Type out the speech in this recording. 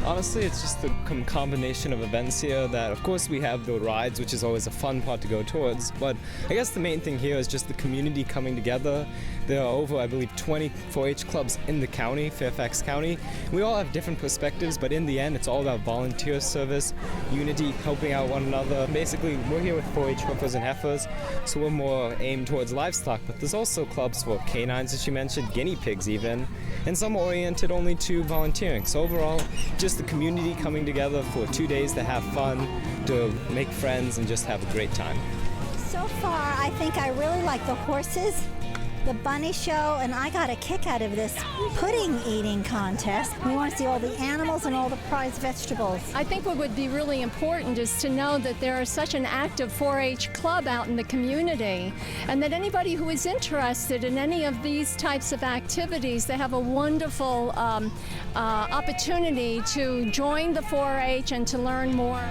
Honestly, it's just the combination of events here that, of course, we have the rides, which is always a fun part to go towards, but I guess the main thing here is just the community coming together. There are over, I believe, 20 4-H clubs in the county, Fairfax County. We all have different perspectives, but in the end, it's all about volunteer service, unity, helping out one another. Basically, we're here with 4-H hoofers and heifers, so we're more aimed towards livestock, but there's also clubs for canines, as you mentioned, guinea pigs even, and some oriented only to volunteering. So overall, just the community coming together for 2 days to have fun, to make friends, and just have a great time. So far, I think I really like the horses, the bunny show, and I got a kick out of this pudding eating contest. We want to see all the animals and all the prize vegetables. I think what would be really important is to know that there is such an active 4-H club out in the community, and that anybody who is interested in any of these types of activities, they have a wonderful opportunity to join the 4-H and to learn more.